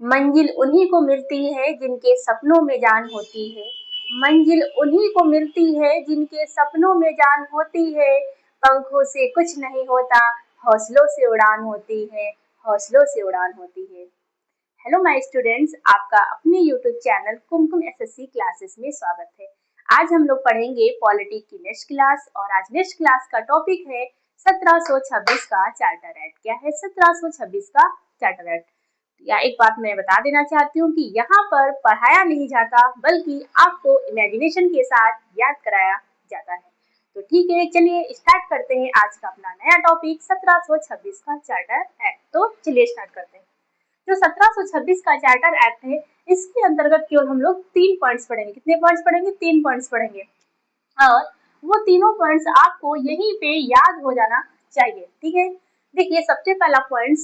मंजिल उन्हीं को मिलती है जिनके सपनों में जान होती है। मंजिल उन्हीं को मिलती है जिनके सपनों में जान होती है। पंखों से कुछ नहीं होता, हौसलों से उड़ान होती है, हौसलों से उड़ान होती है। हेलो माय स्टूडेंट्स, आपका अपने यूट्यूब चैनल कुमकुम एसएससी क्लासेस में स्वागत है। आज हम लोग पढ़ेंगे पॉलिटी की नेक्स्ट क्लास और आज नेक्स्ट क्लास का टॉपिक है 1726 का चार्टर एक्ट। क्या है 1726 का चार्टर एक्ट? या एक बात मैं बता देना चाहती हूँ कि यहाँ पर पढ़ाया नहीं जाता बल्कि आपको इमेजिनेशन के साथ याद कराया जाता है। तो ठीक है, चलिए स्टार्ट करते हैं आज का अपना नया टॉपिक 1726 का चार्टर एक्ट। तो चलिए स्टार्ट करते हैं। जो 1726 का चार्टर एक्ट है, इसके अंतर्गत केवल हम लोग 3 पॉइंट्स पढ़ेंगे। कितने पॉइंट्स पढ़ेंगे? 3 पॉइंट्स पढ़ेंगे और वो तीनों पॉइंट्स आपको यहीं पे याद हो जाना चाहिए। ठीक है, देखिए सबसे पहला पॉइंट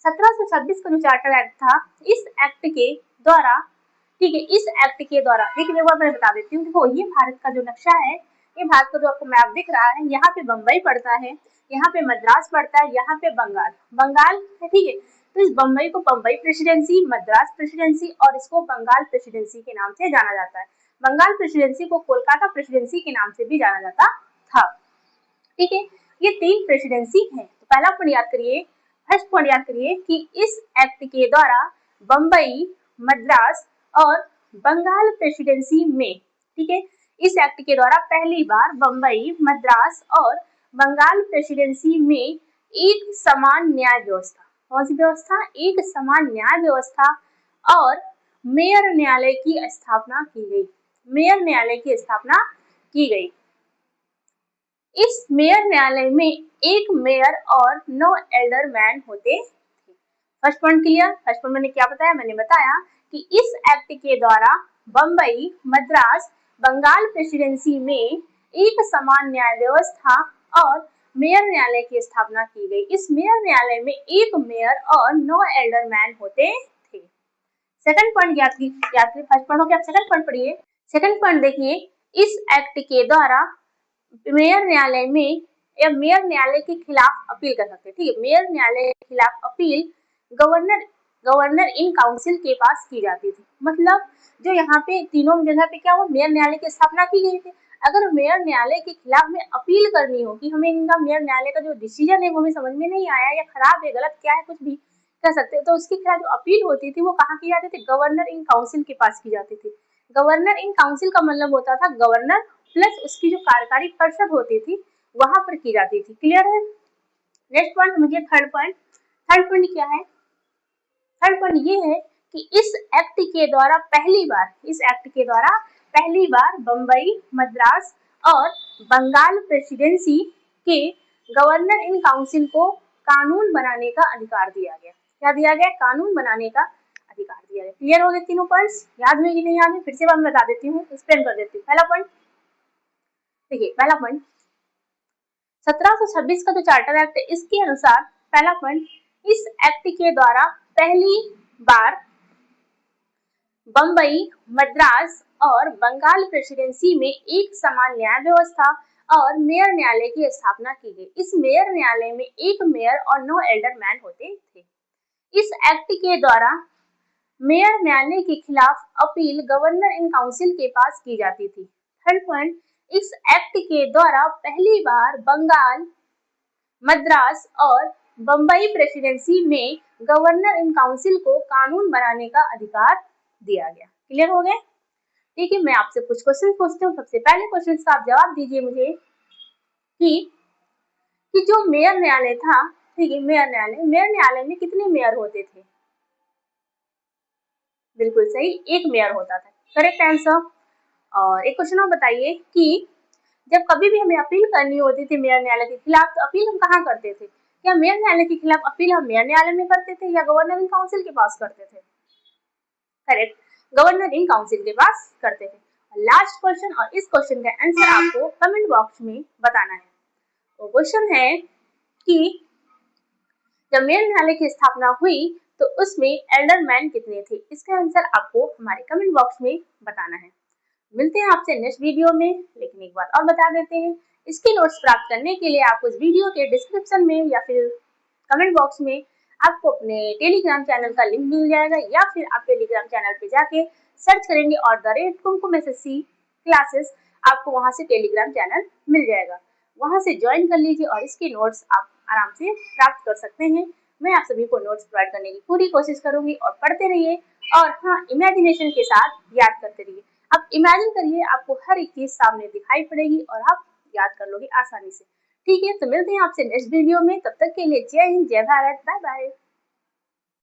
1726 का जो चार्टर एक्ट था, इस एक्ट के द्वारा, ठीक है, इस एक्ट के द्वारा, देखिए एक बार मैं बता देती हूँ। देखो ये भारत का जो नक्शा है, ये भारत का जो आपको मैप दिख रहा है, यहाँ पे बम्बई पड़ता है, यहाँ पे मद्रास पड़ता है, यहाँ पे बंगाल है। ठीक है, तो इस बम्बई को बम्बई प्रेसिडेंसी, मद्रास प्रेसिडेंसी और इसको बंगाल प्रेसिडेंसी के नाम से जाना जाता है। बंगाल प्रेसिडेंसी को कोलकाता प्रेसिडेंसी के नाम से भी जाना जाता था। ठीक है, ये 3 प्रेसिडेंसी हैं। तो पहला पॉइंट याद करिए, फर्स्ट पॉइंट याद करिए कि इस एक्ट के द्वारा बम्बई, मद्रास और बंगाल प्रेसिडेंसी में, ठीक है, इस एक्ट के द्वारा पहली बार बम्बई, मद्रास और बंगाल प्रेसिडेंसी में एक समान न्याय व्यवस्था, कौन सी व्यवस्था? एक समान न्याय व्यवस्था और मेयर न्यायालय की स्थापना की गई। मेयर न्यायालय की स्थापना की गई। इस मेयर न्यायालय में एक मेयर और 9 एल्डरमैन होते थे। First point clear? First point मैंने क्या बताया? मैंने बताया कि इस एक्ट के द्वारा बम्बई, मद्रास, बंगाल प्रेसिडेंसी में एक समान न्याय व्यवस्था और मेयर न्यायालय की स्थापना की गई। इस मेयर न्यायालय में एक मेयर और 9 एल्डरमैन होते थे। सेकंड पॉइंट याद कीजिए, फर्स्ट पॉइंट हो गया, सेकंड पॉइंट पढ़िए। सेकंड पॉइंट देखिए, इस एक्ट के द्वारा मेयर न्यायालय में या मेयर न्यायालय के खिलाफ अपील कर सकते हैं। ठीक है, मेयर न्यायालय के खिलाफ अपील गवर्नर इन काउंसिल के पास की जाती थी। मतलब जो यहाँ पे तीनों जगह पे क्या हुआ, मेयर न्यायालय की स्थापना की गई थी। अगर मेयर न्यायालय के खिलाफ में अपील करनी हो कि हमें इनका मेयर न्यायालय का जो डिसीजन है वो हमें समझ में नहीं आया या खराब है, गलत क्या है, कुछ भी कर सकते हैं, तो उसके खिलाफ जो अपील होती थी वो कहाँ की जाती थी? गवर्नर इन काउंसिल के पास की जाती थी। गवर्नर इन काउंसिल का मतलब होता था गवर्नर प्लस उसकी जो कार्यकारी परिषद होती थी वहां पर की जाती थी। क्लियर है? नेक्स्ट पॉइंट मुझे थर्ड पॉइंट क्या है? थर्ड पॉइंट ये है कि इस एक्ट के द्वारा पहली बार बम्बई, मद्रास और बंगाल प्रेसिडेंसी के गवर्नर इन काउंसिल को कानून बनाने का अधिकार दिया गया। क्या दिया गया? कानून बनाने का अधिकार दिया गया। क्लियर हो गए तीनों पॉइंट्स? याद हुए कि नहीं याद है? फिर से मैं बता देती हूँ, एक्सप्लेन कर देती हूँ। पहला पॉइंट देखिए, पहला पॉइंट 1726 का जो चार्टर एक्ट है, इसके अनुसार पहला पॉइंट, इस एक्ट के द्वारा पहली बार बम्बई, मद्रास और बंगाल प्रेसिडेंसी में एक समान न्याय व्यवस्था और मेयर न्यायालय की स्थापना की गई। इस मेयर न्यायालय में एक मेयर और 9 एल्डरमैन होते थे। इस एक्ट के द्वारा मेयर न्यायालय के खिलाफ अपील गवर्नर इन काउंसिल के पास की जाती थी। थर्ड पॉइंट, इस एक्ट के द्वारा पहली बार बंगाल, मद्रास और बम्बई प्रेसिडेंसी में गवर्नर इन काउंसिल को कानून बनाने का अधिकार दिया गया। क्लियर हो गए? ठीक है, मैं आपसे कुछ क्वेश्चन पूछती हूँ। सबसे पहले क्वेश्चन का आप जवाब दीजिए मुझे कि जो मेयर न्यायालय था, ठीक है, मेयर न्यायालय में कितने मेयर होते थे? बिल्कुल सही, एक मेयर होता था। Correct answer. और एक क्वेश्चन और बताइए कि जब कभी भी हमें अपील करनी होती थी मेयर न्यायालय के खिलाफ, तो अपील हम कहाँ करते थे? क्या मेयर न्यायालय के खिलाफ अपील हम मेयर न्यायालय में करते थे या गवर्नर इन काउंसिल के पास करते थे? करेक्ट, गवर्नर इन काउंसिल के पास करते थे। लास्ट क्वेश्चन, और इस क्वेश्चन का आंसर आपको कमेंट बॉक्स में बताना है। तो क्वेश्चन है कि जब मेयर न्यायालय की स्थापना हुई तो उसमें एल्डरमैन कितने थे? इसका आंसर आपको हमारे कमेंट बॉक्स में बताना है। मिलते हैं आपसे नेक्स्ट वीडियो में, लेकिन एक बात और बता देते हैं, इसके नोट्स प्राप्त करने के लिए आपको इस वीडियो के डिस्क्रिप्शन में या फिर कमेंट बॉक्स में आपको अपने टेलीग्राम चैनल का लिंक मिल जाएगा, या फिर आप टेलीग्राम चैनल पे जाके सर्च करेंगे @कुमकुम SSC क्लासेस, आपको वहां से टेलीग्राम चैनल मिल जाएगा। वहां से ज्वाइन कर लीजिए और इसके नोट्स आप आराम से प्राप्त कर सकते हैं। मैं आप सभी को नोट्स प्रोवाइड करने की पूरी कोशिश करूंगी, और पढ़ते रहिए, और हाँ, इमेजिनेशन के साथ याद करते रहिए। आप इमेजिन करिए, आपको हर एक चीज सामने दिखाई पड़ेगी और आप याद कर लोगे आसानी से। ठीक है, तो मिलते हैं आपसे नेक्स्ट वीडियो में। तब तक के लिए जय हिंद, जय भारत, बाय बाय।